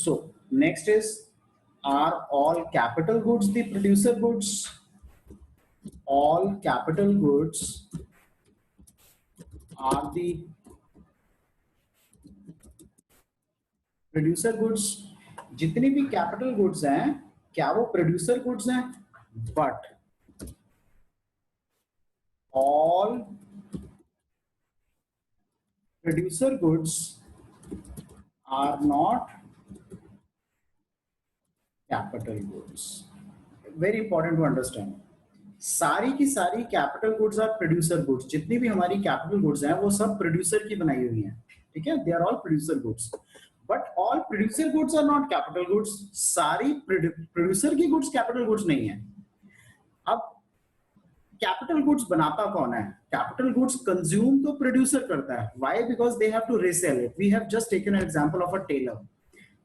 So next is, are all capital goods the producer goods? All capital goods are the producer goods. जितनी भी capital goods हैं क्या वो producer goods हैं? But all producer goods are not capital goods. Very important to understand. सारी की सारी capital goods are producer goods. जितनी भी हमारी कैपिटल गुड्स हैं वो सब प्रोड्यूसर की बनाई हुई हैं. ठीक है, they are all producer goods. But all producer goods are not capital goods. सारी प्रोड्यूसर की गुड्स कैपिटल गुड्स नहीं है. अब कैपिटल गुड्स बनाता कौन है? कैपिटल गुड्स कंज्यूम तो प्रोड्यूसर करता है. Why? Because they have to resell it. We have just taken an example of a tailor.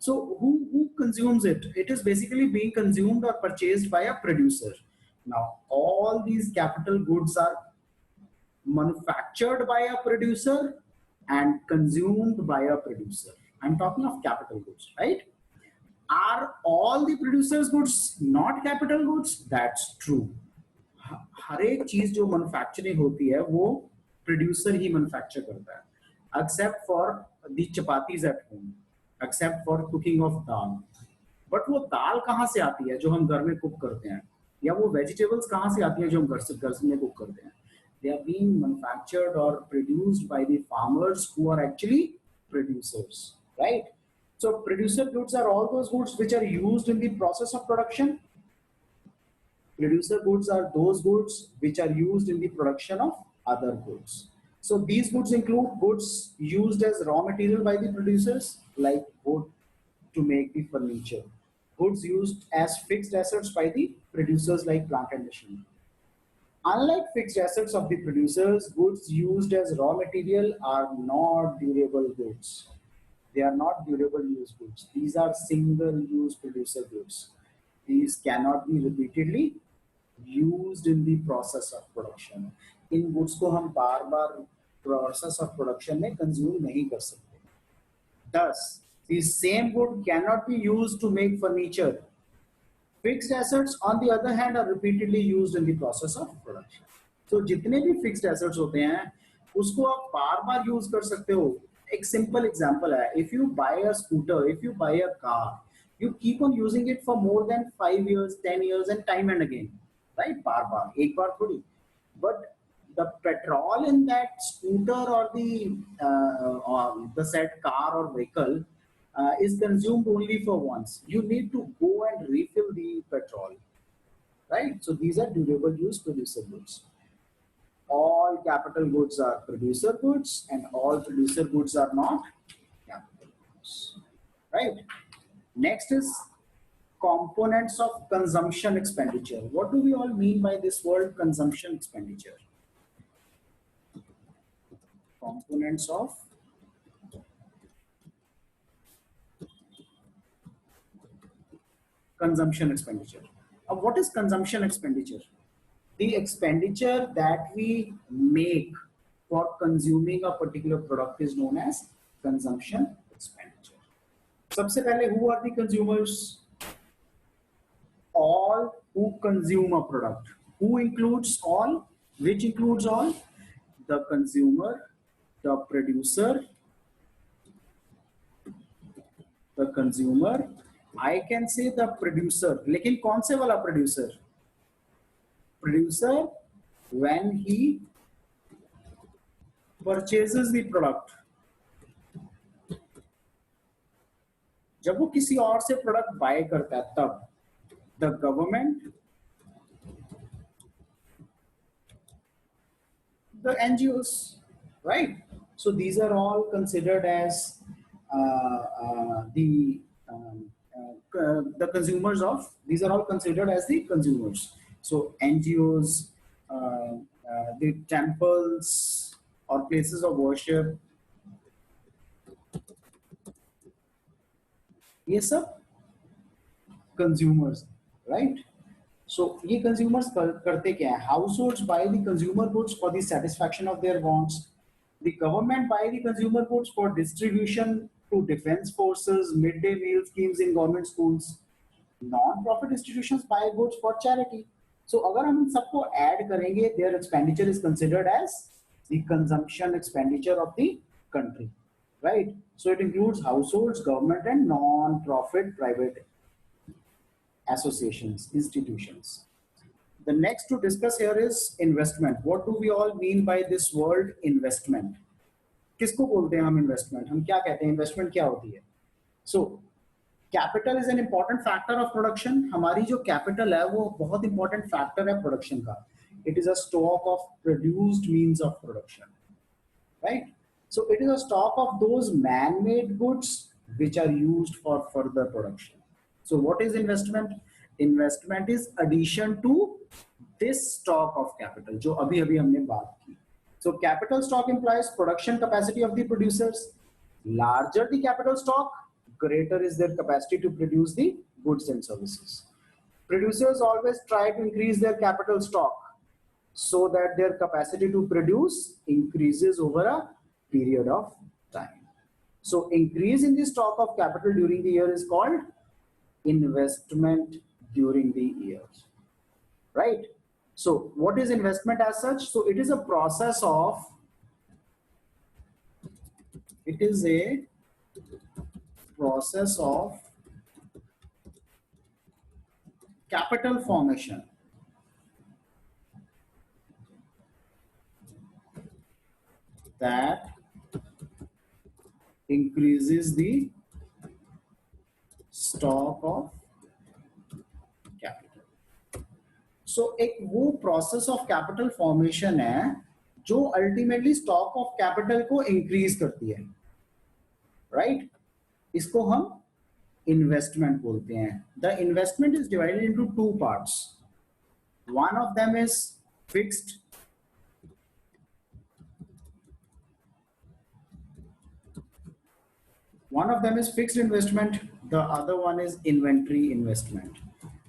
So who consumes it? It is basically being consumed or purchased by a producer. Now all these capital goods are manufactured by a producer and consumed by a producer. I'm talking of capital goods, right? Are all the producers goods not capital goods? That's true. हर एक चीज जो manufacturing होती है वो producer ही manufacture करता है, except for the chapatis at home, except for cooking of dal. But वो दाल कहाँ से आती है जो हम घर में कुक करते हैं, या वो वेजिटेबल्स कहाँ से आती है जो हम घर में कुक करते हैं? दे आर बीइंग मैन्युफैक्चर्ड और produced by the farmers who are actually producers, right? So producer goods are all those goods which are used in the process of production. Producer goods are those goods which are used in the production of other goods. So these goods include goods used as raw material by the producers, like wood to make the furniture. Goods used as fixed assets by the producers, like plant and machinery. Unlike fixed assets of the producers, goods used as raw material are not durable goods. They are not durable use goods. These are single use producer goods. These cannot be repeatedly used in the process of production. In goods को हम बार बार process of production में consume नहीं कर सकते. Thus, the same good cannot be used to make furniture. Fixed assets, on the other hand, are repeatedly used in the process of production. So जितने भी fixed assets होते हैं उसको आप बार बार यूज कर सकते हो. एक सिंपल एग्जांपल है, if you buy a scooter, if you buy a car, you keep on using it for more than 5 years, 10 years and time and again. Right? बार बार, एक बार थोड़ी. But the petrol in that scooter or the said car or vehicle is consumed only for once. You need to go and refill the petrol, right? So these are durable use producer goods. All capital goods are producer goods and all producer goods are not capital goods, right? Next is components of consumption expenditure. What do we all mean by this word consumption expenditure? Components of consumption expenditure. Now, what is consumption expenditure? The expenditure that we make for consuming a particular product is known as consumption expenditure. सबसे पहले, who are the consumers? All who consume a product. Who includes all? Which includes all? The consumer, the producer, the consumer. I can say the producer. लेकिन कौन से वाला producer? Producer when he purchases the product. जब वो किसी और से product bye करता है तब. The government, the NGOs, right? So these are all considered as the consumers of. These are all considered as the consumers. So NGOs, the temples or places of worship, ये सब consumers. Right? So ये consumers करते क्या है? Households buy the consumer goods for the satisfaction of their wants. The government buy the consumer goods for distribution to defense forces, midday meal schemes in government schools. Non-profit institutions buy goods for charity. So अगर हम इन सबको add करेंगे, their expenditure is considered as the consumption expenditure of the country, right? So it includes households, government, and non-profit private associations, institutions. The next to discuss here is investment. What do we all mean by this word investment? किसको बोलते हैं हम investment? हम क्या कहते हैं investment क्या होती है? So capital is an important factor of production. हमारी जो कैपिटल है वो बहुत इंपॉर्टेंट फैक्टर है प्रोडक्शन का. It is a stock of produced means of production, right? So it is a stock of those man made goods which are used for further production. So what is investment? Investment is addition to this stock of capital जो अभी अभी हमने बात की. So capital stock implies production capacity of the producers. Larger the capital stock, greater is their capacity to produce the goods and services. Producers always try to increase their capital stock so that their capacity to produce increases over a period of time. So increase in the stock of capital during the year is called investment during the year, right? So what is investment as such? So it is a process of, it is a process of capital formation that increases the stock of capital. So एक वो process of capital formation है जो ultimately stock of capital को increase करती है, right? इसको हम investment बोलते हैं. The investment is divided into two parts. One of them is fixed. One of them is fixed investment. The other one is inventory investment.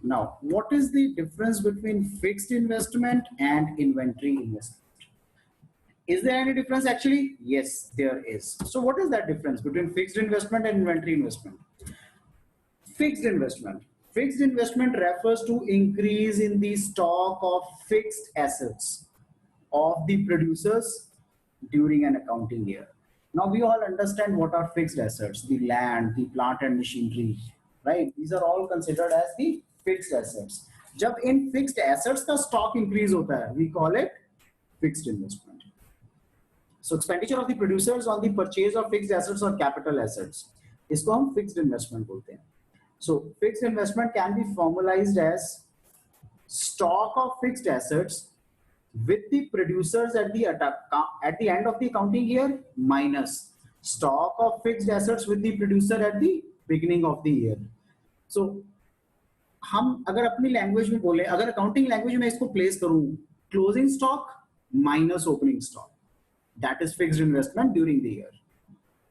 Now, what is the difference between fixed investment and inventory investment? Is there any difference actually? Yes, there is. So what is that difference between fixed investment and inventory investment? Fixed investment. Fixed investment refers to increase in the stock of fixed assets of the producers during an accounting year. Now we all understand what are fixed assets: the land, the plant and machinery, right? These are all considered as the fixed assets. जब इन fixed assets का stock increase होता है, we call it fixed investment. So expenditure of the producers on the purchase of fixed assets or capital assets, इसको हम fixed investment बोलते हैं. So fixed investment can be formalized as stock of fixed assets with the producers at the end of the accounting year minus stock of fixed assets with the producer at the beginning of the year. So हम अगर अपनी language में बोले, अगर accounting language में इसको place करूं, closing stock minus opening stock, that is fixed investment during the year.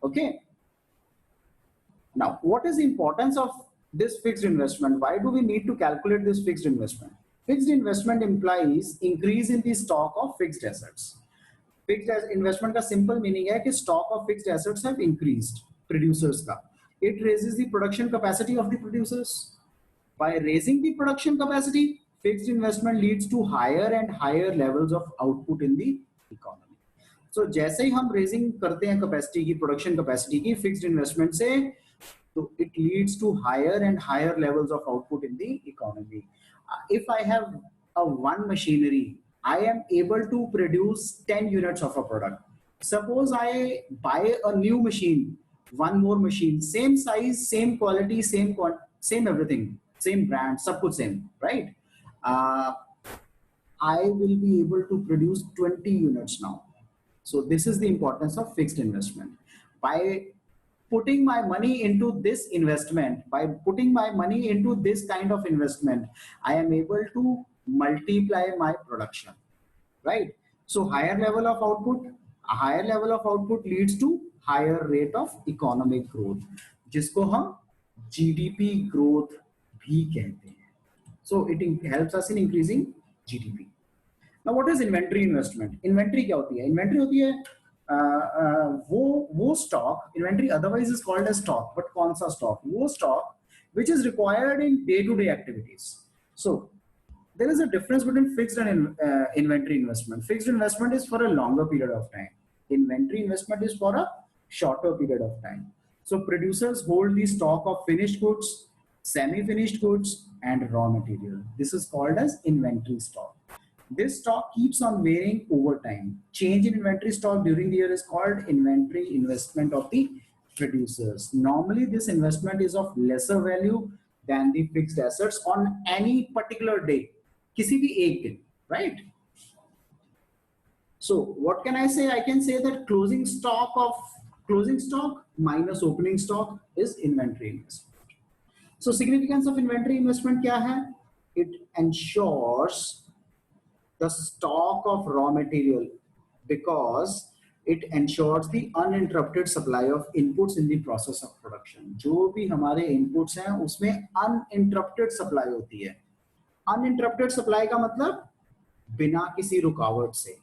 Okay, now what is the importance of this fixed investment? Why do we need to calculate this fixed investment? Fixed investment implies increase in the stock of fixed assets. Fixed investment का simple meaning है कि stock of fixed assets have increased, producers का. It raises the production capacity of the producers. By raising the production capacity, fixed investment leads to higher and higher levels of output in the economy. So जैसे ही हम raising करते हैं capacity की, production capacity की fixed investment से, so it leads to higher and higher levels of output in the economy. If I have a one machinery, I am able to produce 10 units of a product. Suppose I buy a new machine, one more machine, same size, same quality, same everything, same brand, sab kuch same, right? I will be able to produce 20 units now. So this is the importance of fixed investment. By putting my money into this investment, by putting my money into this kind of investment, I am able to multiply my production, right? So higher level of output, a higher level of output leads to higher rate of economic growth, जिसको हम GDP growth भी कहते हैं. So it helps us in increasing GDP. Now what is inventory investment? Inventory क्या होती है? Inventory होती है वो stock inventory otherwise is called as stock, but कौन सा stock? वो stock which is required in day-to-day activities. So there is a difference between fixed and inventory investment. Fixed investment is for a longer period of time. Inventory investment is for a shorter period of time. So producers hold the stock of finished goods, semi-finished goods, and raw material. This is called as inventory stock. This stock keeps on varying over time. Change in inventory stock during the year is called inventory investment of the producers. Normally, this investment is of lesser value than the fixed assets on any particular day. किसी भी एक दिन, right? So what can I say? I can say that closing stock minus opening stock is inventory investment. So significance of inventory investment क्या है? It ensures the stock of raw material because it ensures the uninterrupted supply of inputs in the process of production. जो भी हमारे inputs हैं उसमें uninterrupted supply होती है. Uninterrupted supply का मतलब बिना किसी रुकावट से.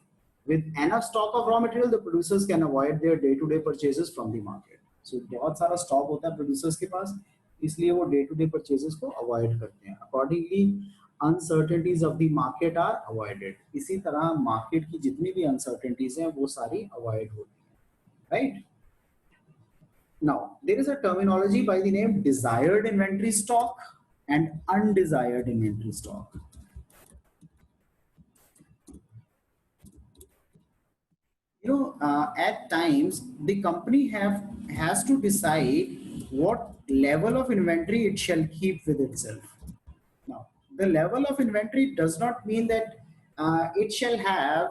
With enough stock of raw material, the producers can avoid their day-to-day purchases from the market. So बहुत सारा stock होता है producers के पास, इसलिए वो day-to-day purchases को avoid करते हैं. Accordingly, uncertainties of the market are avoided. इसी तरह market की जितनी भी uncertainties हैं वो सारी avoid होती हैं, right? Now there is a terminology by the name desired inventory stock and undesired inventory stock. You know, at times the company has to decide what level of inventory it shall keep with itself. Now, the level of inventory does not mean that it shall have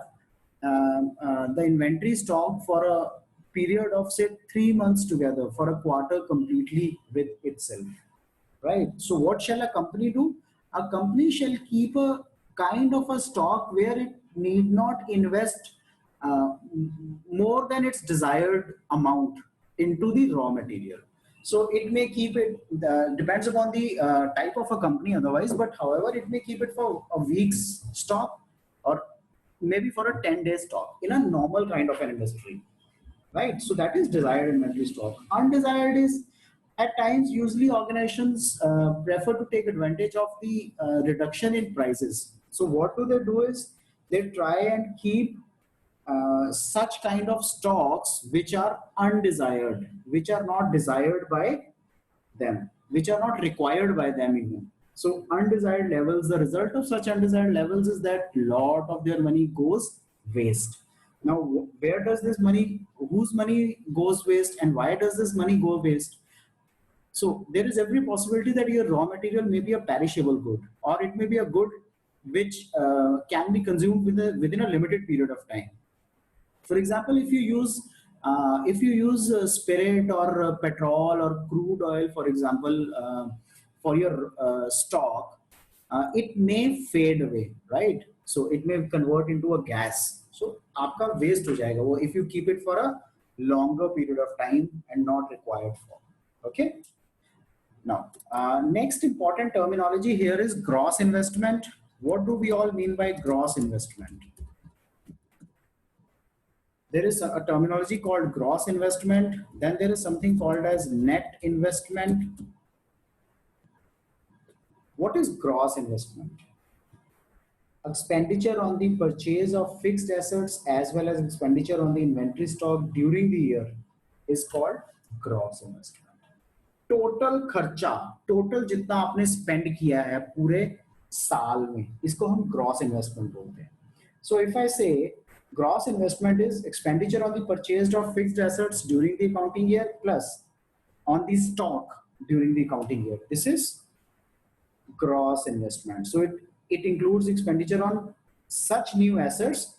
the inventory stock for a period of say 3 months together, for a quarter completely with itself, right? So what shall a company do? A company shall keep a kind of a stock where it need not invest more than its desired amount into the raw material. So it may keep it, depends upon the type of a company otherwise, but however, it may keep it for a week's stock or maybe for a 10-day stock in a normal kind of an industry, right? So that is desired inventory stock. Undesired is at times usually organizations prefer to take advantage of the reduction in prices. So what do? Is they try and keep such kind of stocks which are undesired, which are not desired by them, which are not required by them even. So undesired levels, the result of such undesired levels is that lot of their money goes waste. Now, where does this money, whose money goes waste and why does this money go waste? So there is every possibility that your raw material may be a perishable good, or it may be a good which can be consumed within a limited period of time. For example, if you use spirit or petrol or crude oil, for example, for your stock, it may fade away, right? So it may convert into a gas. So आपका waste हो जाएगा वो if you keep it for a longer period of time and not required for. Okay. Now, next important terminology here is gross investment. What do we all mean by gross investment? There is a terminology called gross investment. Then there is something called as net investment. What is gross investment? Expenditure on the purchase of fixed assets as well as expenditure on the inventory stock during the year is called gross investment. Total खर्चा, total जितना आपने spend किया है पूरे साल में, इसको हम ग्रॉस इन्वेस्टमेंट बोलते हैं. सो इफ आई से gross investment is expenditure on the purchase of fixed assets during the accounting year plus on the stock during the accounting year. This is gross investment. So it includes expenditure on such new assets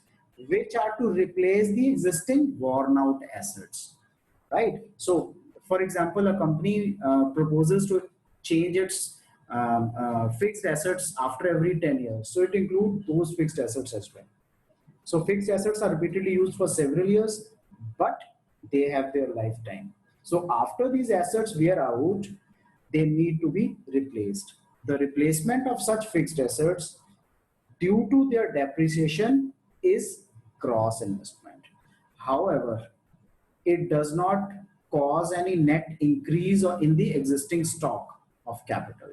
which are to replace the existing worn out assets, right? So for example, a company proposes to change its fixed assets after every 10 years. So it includes those fixed assets as well. So fixed assets are repeatedly used for several years, but they have their lifetime. So after these assets wear out, they need to be replaced. The replacement of such fixed assets due to their depreciation is gross investment. However, it does not cause any net increase or in the existing stock of capital.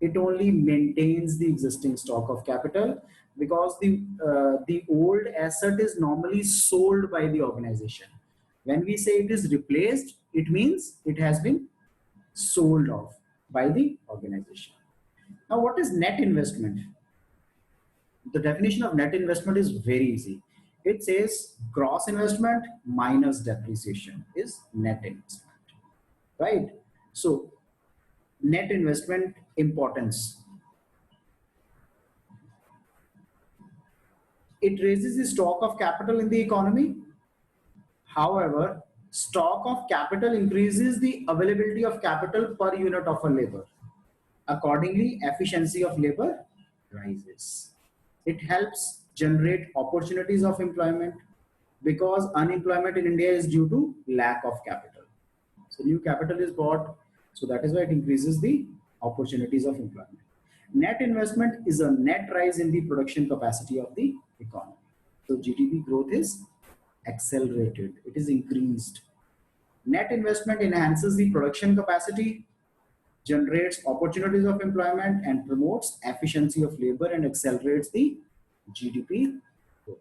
It only maintains the existing stock of capital, because the old asset is normally sold by the organization. When we say it is replaced, it means it has been sold off by the organization. Now, what is net investment? The definition of net investment is very easy. It says gross investment minus depreciation is net investment, right? So, net investment importance. It raises the stock of capital in the economy. However, stock of capital increases the availability of capital per unit of a labor. Accordingly, efficiency of labor rises. It helps generate opportunities of employment, because unemployment in India is due to lack of capital. So new capital is bought, so that is why it increases the opportunities of employment. Net investment is a net rise in the production capacity of the economy. So GDP growth is accelerated, it is increased. Net investment enhances the production capacity, generates opportunities of employment, and promotes efficiency of labor and accelerates the GDP growth.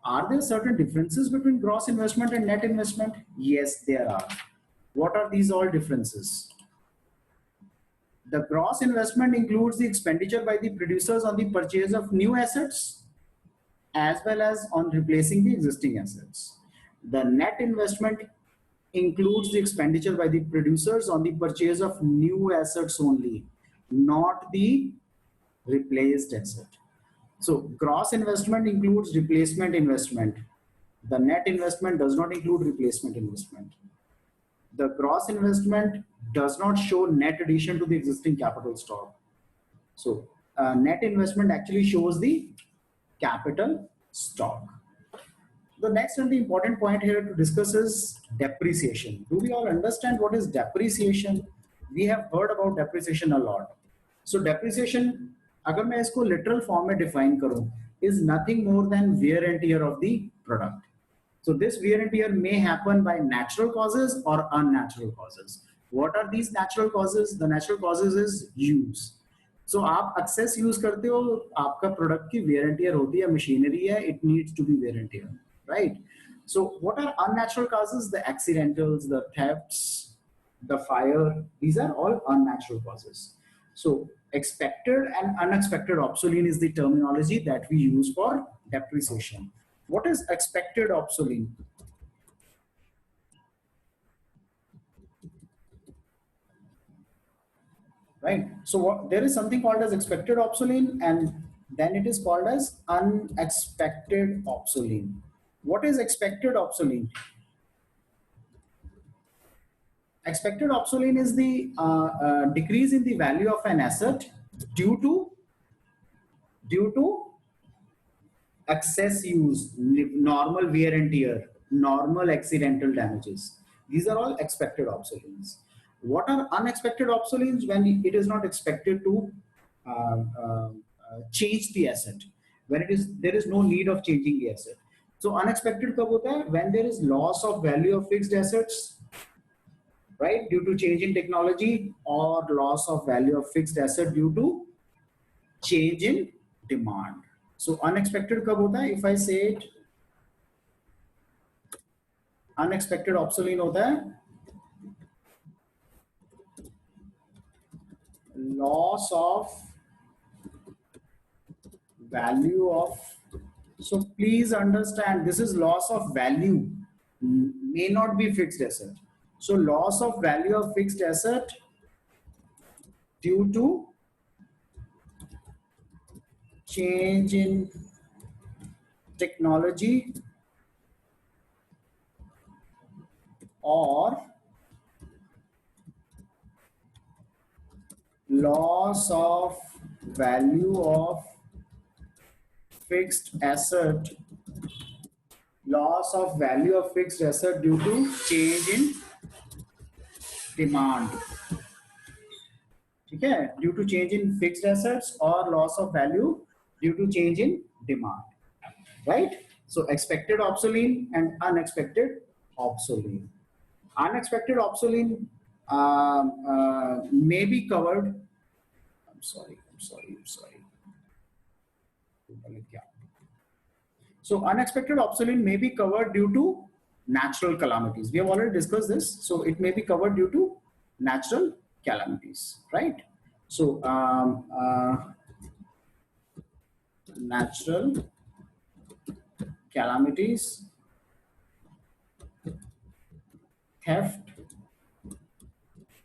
Are there certain differences between gross investment and net investment? Yes, there are. What are these all differences? The gross investment includes the expenditure by the producers on the purchase of new assets as well as on replacing the existing assets. The net investment includes the expenditure by the producers on the purchase of new assets only, not the replaced asset. So gross investment includes replacement investment. The net investment does not include replacement investment. The gross investment does not show net addition to the existing capital stock. So net investment actually shows the capital stock. The next and the important point here to discuss is depreciation. Do we all understand what is depreciation? We have heard about depreciation a lot. So depreciation, अगर मैं इसको literal form में define करूँ, is nothing more than wear and tear of the product. So this wear and tear may happen by natural causes or unnatural causes. What are these natural causes? The natural causes is use. So आप excess use करते हो, आपका product की wear and tear होती है, machinery है, it needs to be wear and tear, right? So what are unnatural causes? The accidentals, the thefts, the fire, these are all unnatural causes. So expected and unexpected obsolete is the terminology that we use for depreciation. What is expected obsolete? Right. So there is something called as expected obsolete, and then it is called as unexpected obsolete. What is expected obsolete? Expected obsolete is the decrease in the value of an asset due to excess use, normal wear and tear, normal accidental damages. These are all expected obsoletes. What are unexpected obsoletes? When it is not expected to change the asset, when there is no need of changing the asset. So unexpected कब होता है? When there is loss of value of fixed assets, right, due to change in technology, or loss of value of fixed asset due to change in demand. So unexpected कब होता है? If I say it, unexpected obsolete होता है loss of value of, so please understand, this is loss of value, may not be fixed asset. So loss of value of fixed asset due to change in technology or loss of value of fixed asset, loss of value of fixed asset due to change in demand. Okay, due to change in fixed assets or loss of value due to change in demand, right? So expected obsolete and unexpected obsolete. Unexpected obsolete may be covered. I'm sorry. So unexpected obsolete may be covered due to natural calamities. We have already discussed this. So it may be covered due to natural calamities, right? So natural calamities, theft,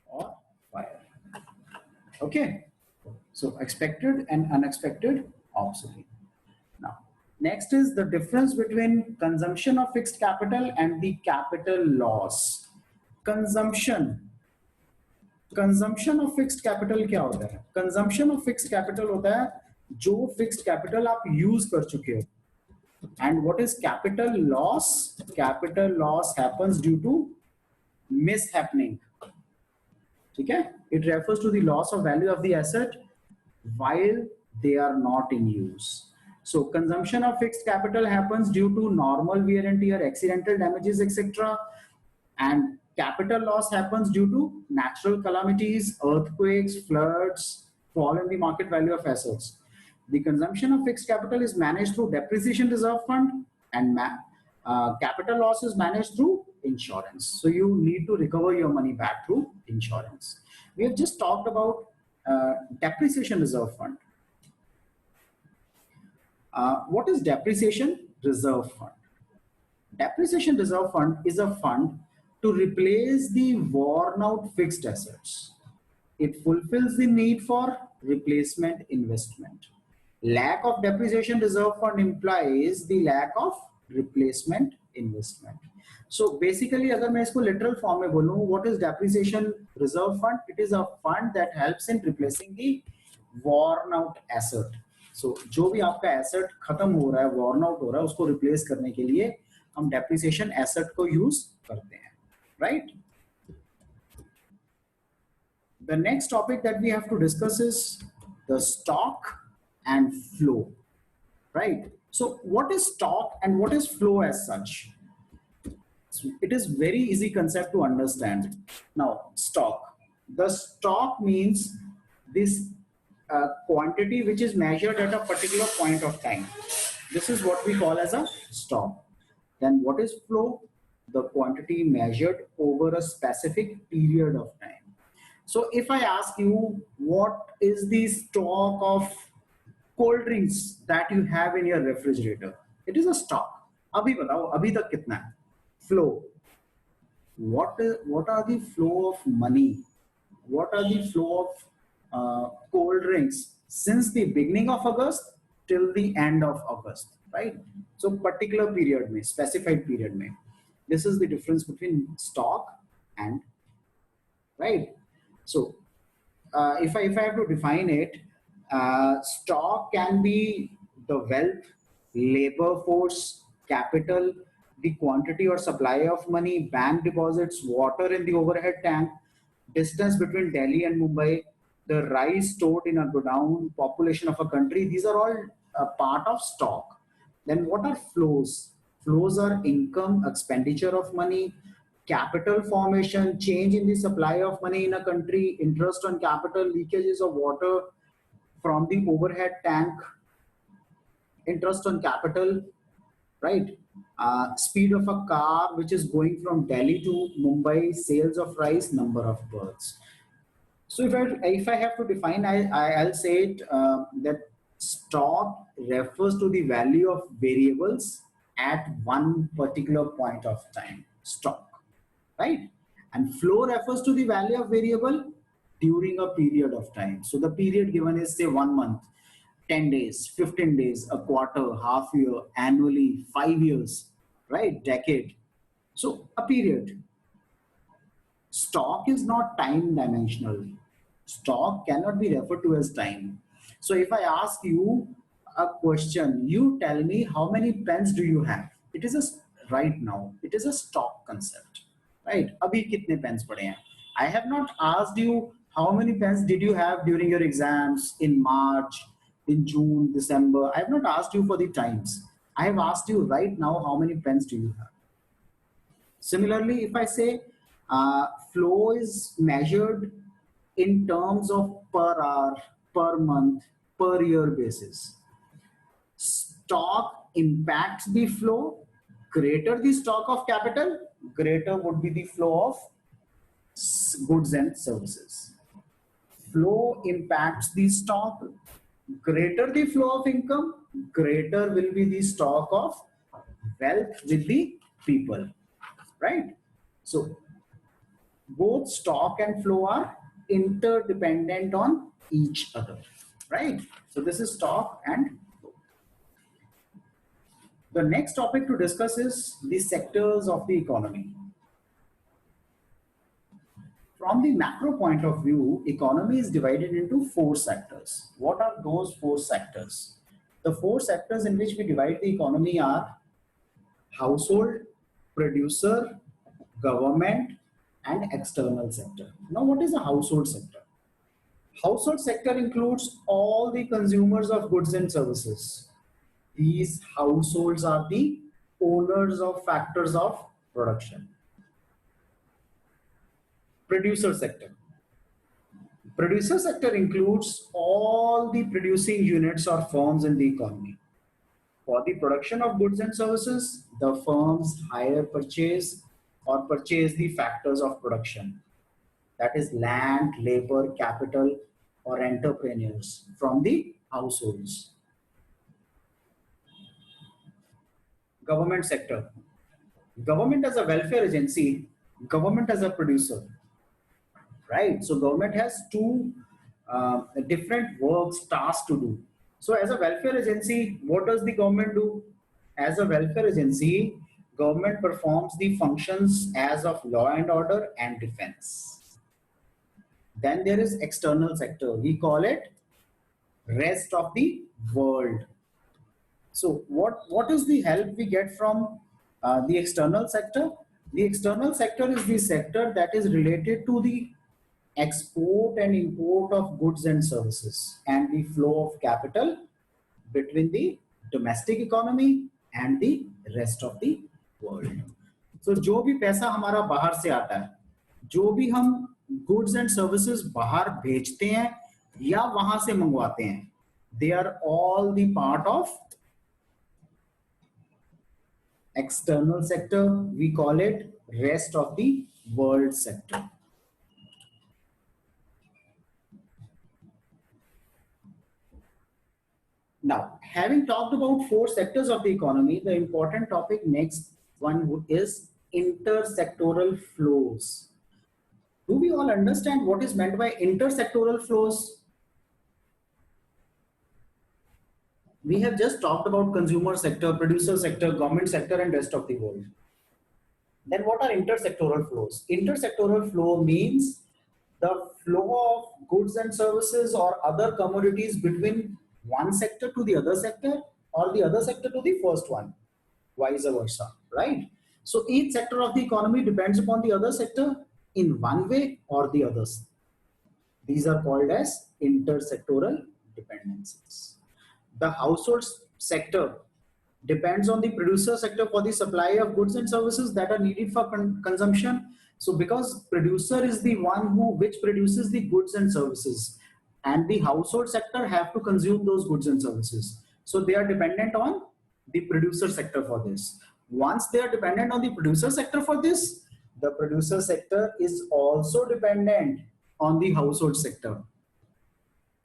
or fire. Okay. So expected and unexpected obsolete. Now, next is the difference between consumption of fixed capital and the capital loss. Consumption of fixed capital क्या होता है? Consumption of fixed capital होता है जो fixed capital आप use कर चुके हो. And what is capital loss? Capital loss happens due to mishappening. ठीक है, it refers to the loss of value of the asset while they are not in use. So consumption of fixed capital happens due to normal wear and tear, accidental damages, etc. And capital loss happens due to natural calamities, earthquakes, floods, fall in the market value of assets. The consumption of fixed capital is managed through depreciation reserve fund, and capital loss is managed through insurance. So you need to recover your money back through insurance. We have just talked about depreciation reserve fund. What is depreciation reserve fund? Depreciation reserve fund is a fund to replace the worn out fixed assets. It fulfills the need for replacement investment. Lack of depreciation reserve fund implies the lack of replacement investment. So basically, अगर मैं इसको literal form में बोलूँ, what is depreciation reserve fund? It is a fund that helps in replacing the worn out asset. So जो भी आपका asset खत्म हो रहा है, worn out हो रहा है, उसको replace करने के लिए हम depreciation asset को use करते हैं, right? The next topic that we have to discuss is the stock and flow, right? So what is stock and what is flow as such? It is very easy concept to understand. Now, stock. The stock means this quantity which is measured at a particular point of time. This is what we call as a stock. Then what is flow? The quantity measured over a specific period of time. So if I ask you, what is the stock of cold drinks that you have in your refrigerator? It is a stock. अभी बताओ, अभी तक कितना है? Flow. What are the flow of money? What are the flow of cold drinks since the beginning of August till the end of August, right? So particular period में, specified period में. This is the difference between stock and, right? So if I have to define it, stock can be the wealth, labor force, capital, the quantity or supply of money, bank deposits, water in the overhead tank, distance between Delhi and Mumbai, the rice stored in a godown, population of a country. These are all part of stock. Then what are flows? Flows are income, expenditure of money, capital formation, change in the supply of money in a country, interest on capital, leakages of water from the overhead tank, interest on capital, right? Speed of a car which is going from Delhi to Mumbai, sales of rice, number of births. So if I have to define, I'll say it that stock refers to the value of variables at one particular point of time, stock, right? And flow refers to the value of variable during a period of time. So the period given is say 1 month, 10 days, 15 days, a quarter, half year, annually, 5 years, right? Decade. So a period. Stock is not time dimensional. Stock cannot be referred to as time. So if I ask you a question, you tell me how many pens do you have? It is a, right now, it is a stock concept, right? Abhi kitne pens pade hain? I have not asked you how many pens did you have during your exams in March, in June, December. I have not asked you for the times. I have asked you right now how many pens do you have. Similarly, if I say flow is measured in terms of per hour, per month, per year basis, stock impacts the flow. Greater the stock of capital, greater would be the flow of goods and services. Flow impacts the stock. Greater the flow of income, greater will be the stock of wealth with the people, right? So both stock and flow are interdependent on each other, right? So this is stock and flow. The next topic to discuss is the sectors of the economy. From the macro point of view, economy is divided into four sectors. What are those four sectors? The four sectors in which we divide the economy are household, producer, government, and external sector. Now, what is a household sector? Household sector includes all the consumers of goods and services. These households are the owners of factors of production. Producer sector. Producer sector includes all the producing units or firms in the economy. For the production of goods and services, the firms hire, purchase, or purchase the factors of production. That is land, labor, capital, or entrepreneurs from the households. Government sector. Government as a welfare agency, government as a producer, right? So government has two different works, tasks to do. So as a welfare agency, what does the government do? As a welfare agency, government performs the functions as of law and order and defense. Then there is external sector. We call it rest of the world. So what is the help we get from the external sector? The external sector is the sector that is related to the export and import of goods and services and the flow of capital between the domestic economy and the rest of the world. So जो भी पैसा हमारा बाहर से आता है, जो भी हम goods and services बाहर भेजते हैं या वहां से मंगवाते हैं, they are all the part of external sector. We call it rest of the world sector. Now, having talked about four sectors of the economy, the important topic next one is intersectoral flows. Do we all understand what is meant by intersectoral flows? We have just talked about consumer sector, producer sector, government sector, and rest of the world. Then what are intersectoral flows? Intersectoral flow means the flow of goods and services or other commodities between one sector to the other sector or the other sector to the first one, vice versa, right? So each sector of the economy depends upon the other sector in one way or the others. These are called as intersectoral dependencies. The household sector depends on the producer sector for the supply of goods and services that are needed for consumption. So because producer is the one which produces the goods and services, and the household sector have to consume those goods and services. So they are dependent on the producer sector for this. Once they are dependent on the producer sector for this, the producer sector is also dependent on the household sector.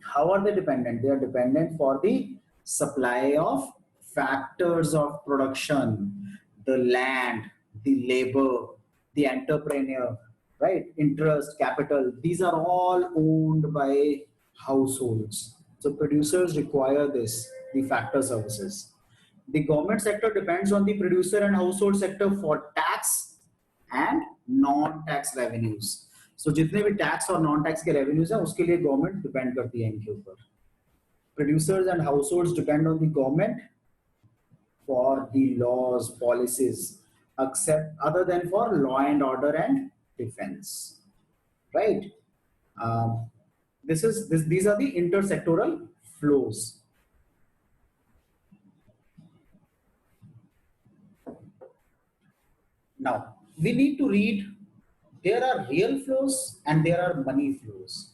How are they dependent? They are dependent for the supply of factors of production, the land, the labor, the entrepreneur, right? Interest, capital, these are all owned by households. So producers require this, the factor services. The government sector depends on the producer and household sector for tax and non-tax revenues. So जितने भी tax और non-tax के revenues हैं, उसके लिए government depend करती है इनके ऊपर. Producers and households depend on the government for the laws, policies, except other than for law and order and defense, right? These are the intersectoral flows. Now we need to read, there are real flows and there are money flows.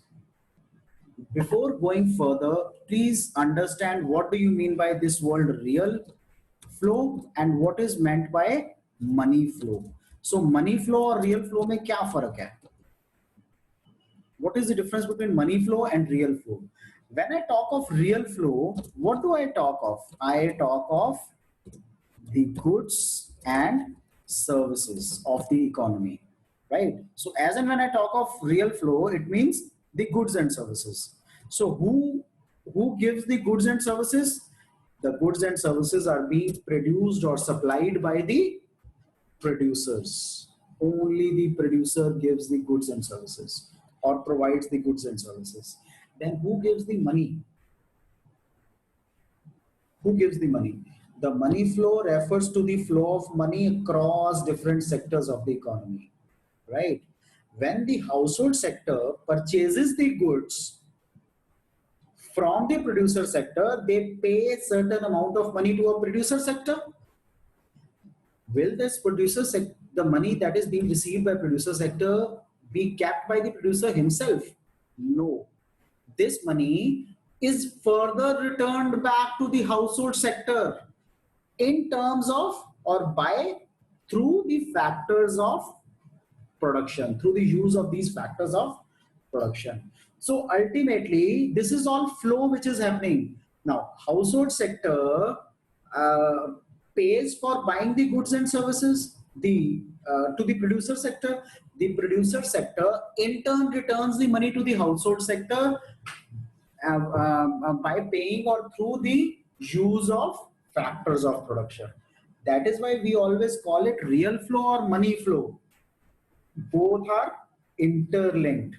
Before going further, please understand what do you mean by this word real flow and what is meant by money flow. So money flow और real flow में क्या फर्क है? What is the difference between money flow and real flow? When I talk of real flow, what do I talk of? I talk of the goods and services of the economy, right? So as and when I talk of real flow, it means the goods and services. So who gives the goods and services? The goods and services are being produced or supplied by the producers. Only the producer gives the goods and services or provides the goods and services. Then who gives the money? Who gives the money? The money flow refers to the flow of money across different sectors of the economy, right? When the household sector purchases the goods from the producer sector, they pay a certain amount of money to a producer sector. Will this the money that is being received by producer sector be kept by the producer himself? No. This money is further returned back to the household sector in terms of or by through the factors of production, through the use of these factors of production. So ultimately, this is all flow which is happening. Now, household sector uh, pays for buying the goods and services to the producer sector. The producer sector in turn returns the money to the household sector by paying or through the use of factors of production. That is why we always call it real flow or money flow. Both are interlinked,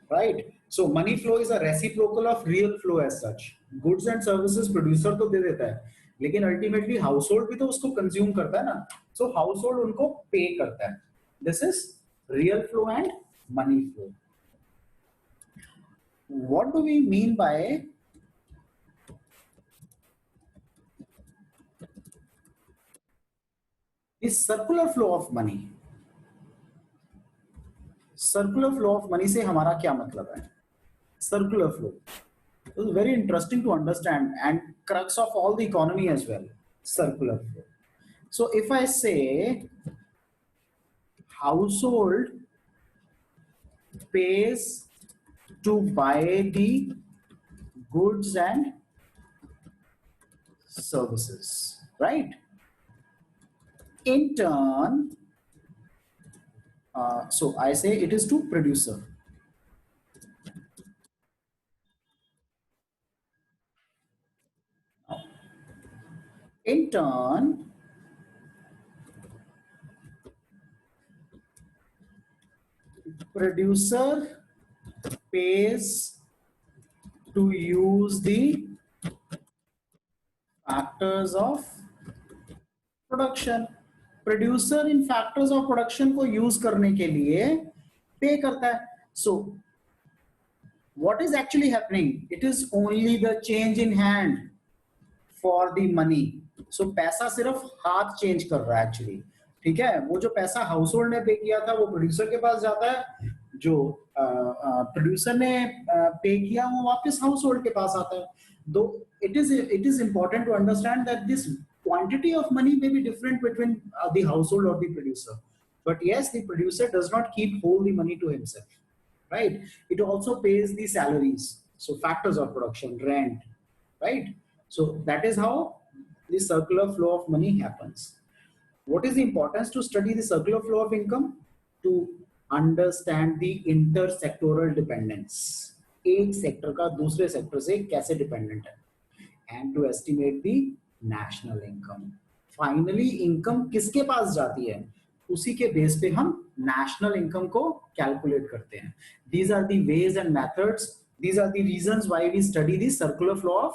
right? So money flow is a reciprocal of real flow as such. Goods and services producer तो दे देता है, लेकिन ultimately household भी तो उसको consume करता है ना. So household उनको pay करता है. This is real flow and money flow. What do we mean by the circular flow of money? Circular flow of money से हमारा क्या मतलब है? Circular flow is very interesting to understand and crux of all the economy as well. Circular flow. So if I say household pays to buy the goods and services, right? In turn, so I say it is to producer. In turn, producer pays to use the factors of production. Producer in factors of production को use करने के लिए पे करता है. सो what is actually happening? It is only the change in hand for the money. So पैसा सिर्फ हाथ चेंज कर रहा है एक्चुअली, ठीक है. वो जो पैसा हाउस होल्ड ने पे किया था वो प्रोड्यूसर के पास जाता है, जो प्रोड्यूसर ने पे किया वो वापस हाउस होल्ड के पास आता है. दो it is important to understand that this quantity of money may be different between the household or the producer, but yes, the producer does not keep whole the money to himself, right? It also pays the salaries, so factors of production, rent, right? So that is how the circular flow of money happens. What is the importance to study the circular flow of income? To understand the intersectoral dependence, एक sector का दूसरे sector से कैसे dependent है, and to estimate the national income. Finally income किसके पास जाती है, उसी के बेस पे हम नेशनल इनकम को कैलकुलेट करते हैं. These are the ways and methods, these are the reasons why we study the circular flow of